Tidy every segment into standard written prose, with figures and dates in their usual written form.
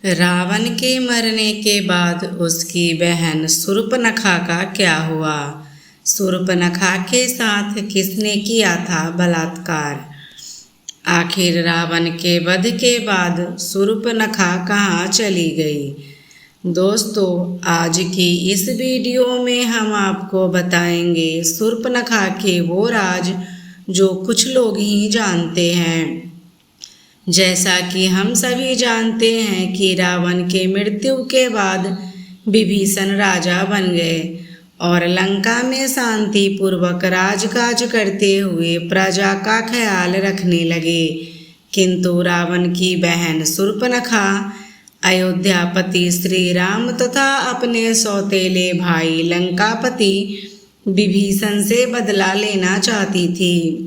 रावण के मरने के बाद उसकी बहन शूर्पणखा का क्या हुआ? शूर्पणखा के साथ किसने किया था बलात्कार? आखिर रावण के वध के बाद शूर्पणखा कहाँ चली गई? दोस्तों, आज की इस वीडियो में हम आपको बताएंगे शूर्पणखा के वो राज जो कुछ लोग ही जानते हैं। जैसा कि हम सभी जानते हैं कि रावण के मृत्यु के बाद विभीषण राजा बन गए और लंका में शांति पूर्वक राजकाज करते हुए प्रजा का ख्याल रखने लगे। किंतु रावण की बहन शूर्पणखा अयोध्यापति श्री राम तथा अपने सौतेले भाई लंकापति विभीषण से बदला लेना चाहती थी।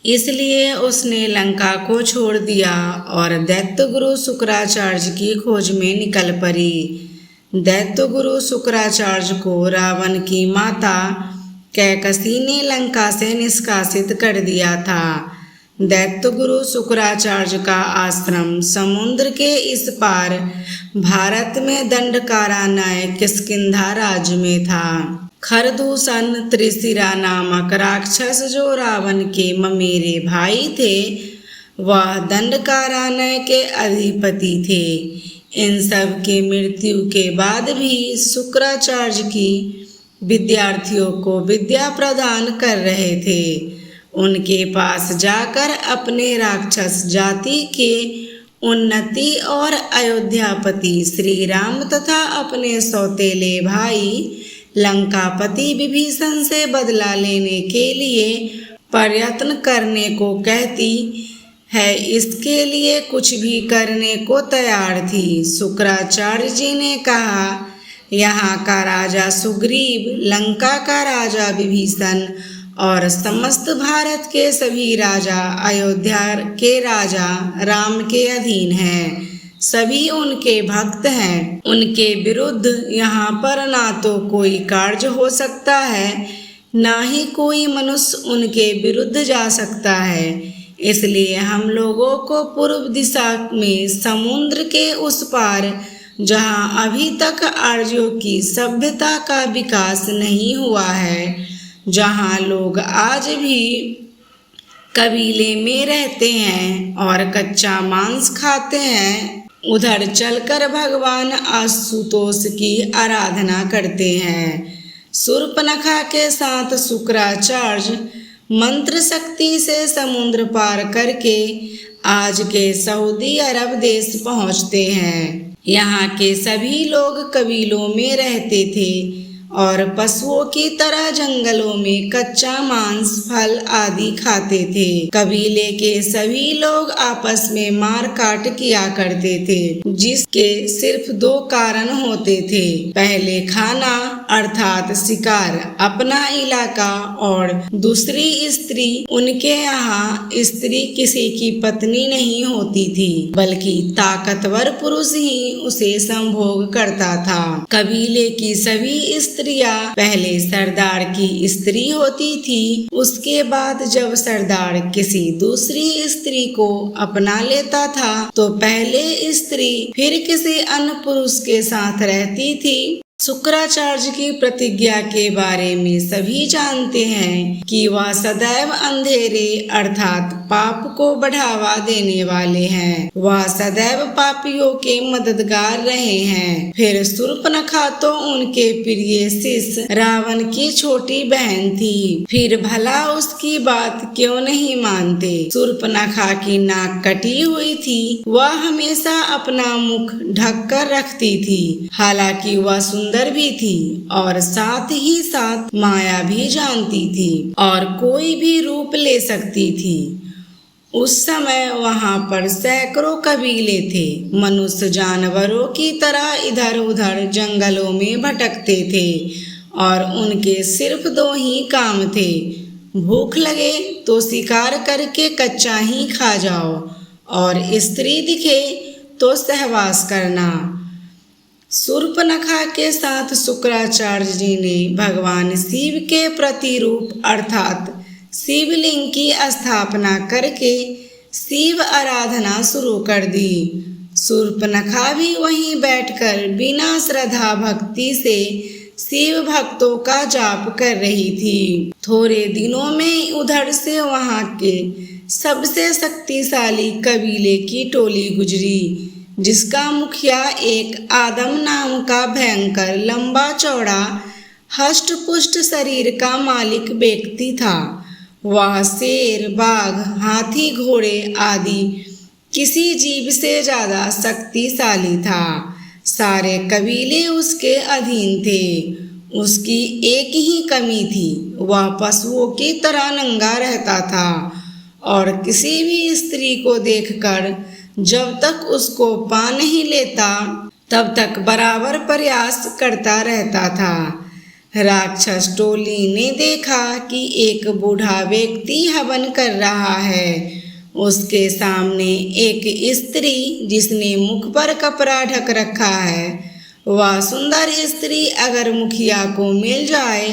इसलिए उसने लंका को छोड़ दिया और दैत्य गुरु शुक्राचार्य की खोज में निकल पड़ी। दैत्य गुरु शुक्राचार्य को रावण की माता कैकसी ने लंका से निष्कासित कर दिया था। दैत्य गुरु शुक्राचार्य का आश्रम समुद्र के इस पार भारत में दंडकारण्य किष्किंधा राज्य में था। खरदूषण त्रिशिरा नामक राक्षस जो रावण के ममेरे भाई थे, वह दंडकारण्य के अधिपति थे। इन सब के मृत्यु के बाद भी शुक्राचार्य की विद्यार्थियों को विद्या प्रदान कर रहे थे। उनके पास जाकर अपने राक्षस जाति के उन्नति और अयोध्यापति श्री राम तथा अपने सौतेले भाई लंकापति विभीषण से बदला लेने के लिए प्रयत्न करने को कहती है। इसके लिए कुछ भी करने को तैयार थी। शुक्राचार्य जी ने कहा, यहाँ का राजा सुग्रीव, लंका का राजा विभीषण और समस्त भारत के सभी राजा अयोध्या के राजा राम के अधीन हैं। सभी उनके भक्त हैं। उनके विरुद्ध यहाँ पर ना तो कोई कार्य हो सकता है, ना ही कोई मनुष्य उनके विरुद्ध जा सकता है। इसलिए हम लोगों को पूर्व दिशा में समुद्र के उस पार, जहाँ अभी तक आर्यों की सभ्यता का विकास नहीं हुआ है, जहाँ लोग आज भी कबीले में रहते हैं और कच्चा मांस खाते हैं, उधर चलकर भगवान आशुतोष की आराधना करते हैं। शूर्पणखा के साथ शुक्राचार्य मंत्र शक्ति से समुद्र पार करके आज के सऊदी अरब देश पहुंचते हैं। यहाँ के सभी लोग कबीलों में रहते थे और पशुओं की तरह जंगलों में कच्चा मांस, फल आदि खाते थे। कबीले के सभी लोग आपस में मार काट किया करते थे, जिसके सिर्फ दो कारण होते थे। पहले खाना अर्थात शिकार, अपना इलाका, और दूसरी स्त्री। उनके यहाँ स्त्री किसी की पत्नी नहीं होती थी, बल्कि ताकतवर पुरुष ही उसे संभोग करता था। कबीले की सभी स्त्रियां पहले सरदार की स्त्री होती थी। उसके बाद जब सरदार किसी दूसरी स्त्री को अपना लेता था, तो पहले स्त्री फिर किसी अन्य पुरुष के साथ रहती थी। शुक्राचार्य की प्रतिज्ञा के बारे में सभी जानते हैं कि वह सदैव अंधेरे अर्थात पाप को बढ़ावा देने वाले हैं। वह सदैव पापियों के मददगार रहे हैं। फिर शूर्पणखा तो उनके प्रिय शिष्य रावण की छोटी बहन थी। फिर भला उसकी बात क्यों नहीं मानते? शूर्पणखा की नाक कटी हुई थी। वह हमेशा अपना मुख ढक कर रखती थी। हालांकि वह सुंदर भी थी और साथ ही साथ माया भी जानती थी और कोई भी रूप ले सकती थी। उस समय वहां पर सैकड़ों कबीले थे। मनुष्य जानवरों की तरह इधर उधर जंगलों में भटकते थे और उनके सिर्फ दो ही काम थे, भूख लगे तो शिकार करके कच्चा ही खा जाओ और स्त्री दिखे तो सहवास करना। शूर्पणखा के साथ शुक्राचार्य जी ने भगवान शिव के प्रतिरूप अर्थात शिवलिंग की स्थापना करके शिव आराधना शुरू कर दी। शूर्पणखा भी वहीं बैठकर बिना श्रद्धा भक्ति से शिव भक्तों का जाप कर रही थी। थोड़े दिनों में उधर से वहां के सबसे शक्तिशाली कबीले की टोली गुजरी, जिसका मुखिया एक आदम नाम का भयंकर लंबा चौड़ा हष्ट पुष्ट शरीर का मालिक व्यक्ति था। वह शेर, बाघ, हाथी, घोड़े आदि किसी जीव से ज्यादा शक्तिशाली था। सारे कबीले उसके अधीन थे। उसकी एक ही कमी थी, वह पशुओं की तरह नंगा रहता था और किसी भी स्त्री को देखकर जब तक उसको पा नहीं लेता तब तक बराबर प्रयास करता रहता था। राक्षस टोली ने देखा कि एक बूढ़ा व्यक्ति हवन कर रहा है। उसके सामने एक स्त्री जिसने मुख पर कपड़ा ढक रखा है। वह सुंदर स्त्री अगर मुखिया को मिल जाए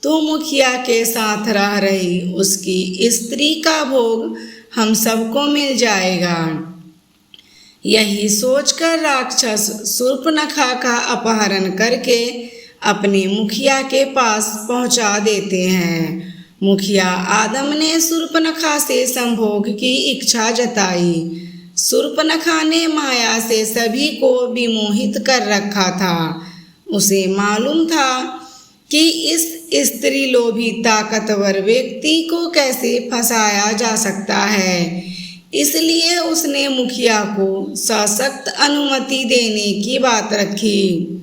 तो मुखिया के साथ रह रही उसकी स्त्री का भोग हम सबको मिल जाएगा। यही सोचकर राक्षस शूर्पणखा का अपहरण करके अपने मुखिया के पास पहुंचा देते हैं। मुखिया आदम ने शूर्पणखा से संभोग की इच्छा जताई। शूर्पणखा ने माया से सभी को विमोहित कर रखा था। उसे मालूम था कि इस स्त्री लोभी ताकतवर व्यक्ति को कैसे फंसाया जा सकता है, इसलिए उसने मुखिया को सशक्त अनुमति देने की बात रखी।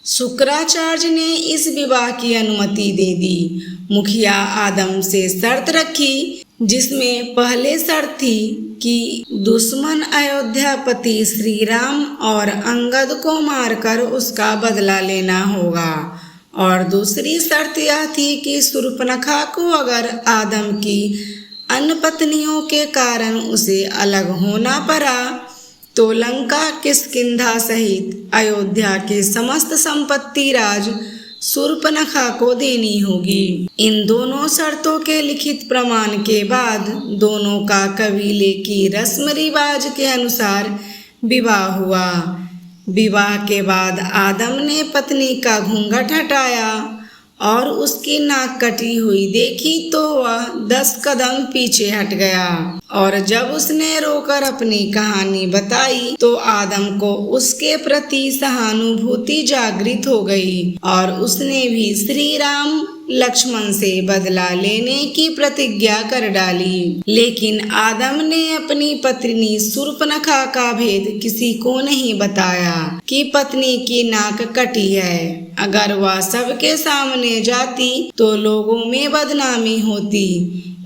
शुक्राचार्य ने इस विवाह की अनुमति दे दी। मुखिया आदम से शर्त रखी, जिसमें पहले शर्त थी कि दुश्मन अयोध्यापति श्री राम और अंगद को मारकर उसका बदला लेना होगा, और दूसरी शर्त यह थी कि शूर्पणखा को अगर आदम की अन्य पत्नियों के कारण उसे अलग होना पड़ा तो लंका किष्किंधा सहित अयोध्या की समस्त संपत्ति राज शूर्पणखा को देनी होगी। इन दोनों शर्तों के लिखित प्रमाण के बाद दोनों का कबीले की रस्म रिवाज के अनुसार विवाह हुआ। विवाह के बाद आदम ने पत्नी का घूंघट हटाया और उसकी नाक कटी हुई देखी तो वह 10 कदम पीछे हट गया, और जब उसने रोकर अपनी कहानी बताई तो आदम को उसके प्रति सहानुभूति जागृत हो गई और उसने भी श्री राम लक्ष्मण से बदला लेने की प्रतिज्ञा कर डाली। लेकिन आदम ने अपनी पत्नी शूर्पणखा का भेद किसी को नहीं बताया कि पत्नी की नाक कटी है। अगर वह सबके सामने जाती तो लोगों में बदनामी होती,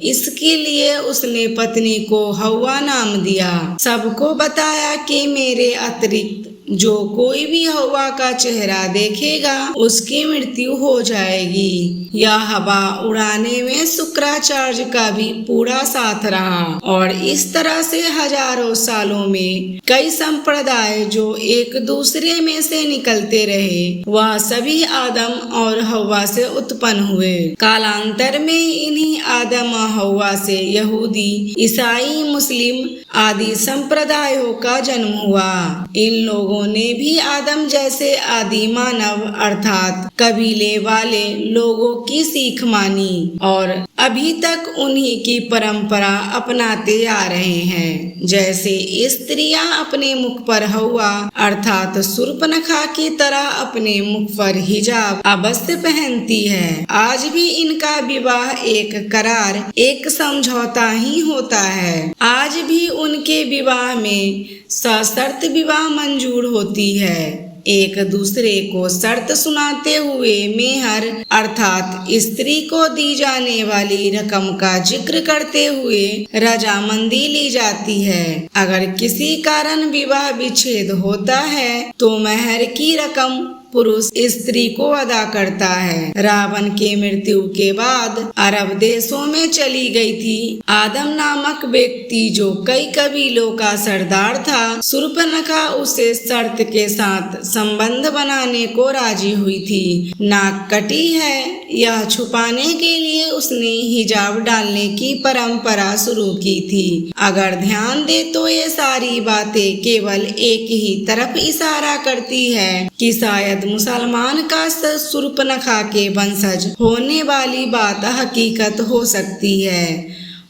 इसके लिए उसने पत्नी को हव्वा नाम दिया। सबको बताया कि मेरे अतिरिक्त जो कोई भी हव्वा का चेहरा देखेगा उसकी मृत्यु हो जाएगी। यह हवा उड़ाने में शुक्राचार्य का भी पूरा साथ रहा, और इस तरह से हजारों सालों में कई संप्रदाय जो एक दूसरे में से निकलते रहे वह सभी आदम और हव्वा से उत्पन्न हुए। कालांतर में इन्हीं आदम और हव्वा से यहूदी, ईसाई, मुस्लिम आदि संप्रदायों का जन्म हुआ। इन लोगों ने भी आदम जैसे आदि मानव अर्थात कबीले वाले लोगों की सीख मानी और अभी तक उन्हीं की परंपरा अपनाते आ रहे हैं। जैसे स्त्रियां अपने मुख पर हव्वा अर्थात शूर्पणखा की तरह अपने मुख पर हिजाब अवश्य पहनती है, आज भी इनका विवाह एक करार, एक समझौता ही होता है। आज भी उनके विवाह में सशर्त विवाह मंजूर होती है। एक दूसरे को शर्त सुनाते हुए मेहर अर्थात स्त्री को दी जाने वाली रकम का जिक्र करते हुए रजामंदी ली जाती है। अगर किसी कारण विवाह विच्छेद होता है तो मेहर की रकम पुरुष स्त्री को अदा करता है। रावण के मृत्यु के बाद अरब देशों में चली गई थी। आदम नामक व्यक्ति जो कई कबीलों का सरदार था, शूर्पणखा उसे शर्त के साथ संबंध बनाने को राजी हुई थी। नाक कटी है यह छुपाने के लिए उसने हिजाब डालने की परंपरा शुरू की थी। अगर ध्यान दे तो ये सारी बातें केवल एक ही तरफ इशारा करती है कि शायद मुसलमान का शूर्पणखा के वंशज होने वाली बात हकीकत हो सकती है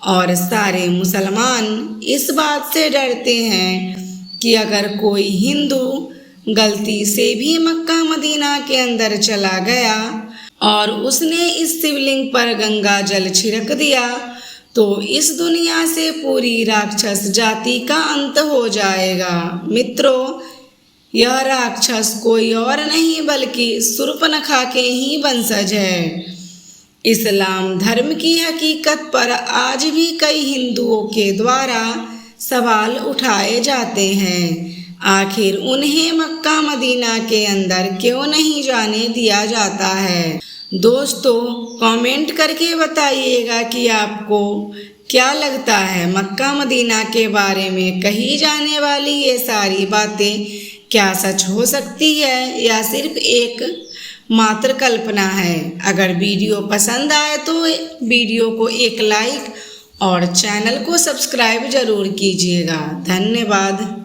और सारे मुसलमान इस बात से डरते हैं कि अगर कोई हिंदू गलती से भी मक्का मदीना के अंदर चला गया और उसने इस शिवलिंग पर गंगा जल छिड़क दिया तो इस दुनिया से पूरी राक्षस जाति का अंत हो जाएगा। मित्रों, यह राक्षस कोई और नहीं बल्कि शूर्पणखा के ही वंशज है। इस्लाम धर्म की हकीकत पर आज भी कई हिंदुओं के द्वारा सवाल उठाए जाते हैं। आखिर उन्हें मक्का मदीना के अंदर क्यों नहीं जाने दिया जाता है? दोस्तों, कमेंट करके बताइएगा कि आपको क्या लगता है, मक्का मदीना के बारे में कही जाने वाली ये सारी बातें क्या सच हो सकती है या सिर्फ एक मात्र कल्पना है? अगर वीडियो पसंद आए तो वीडियो को एक लाइक और चैनल को सब्सक्राइब जरूर कीजिएगा। धन्यवाद।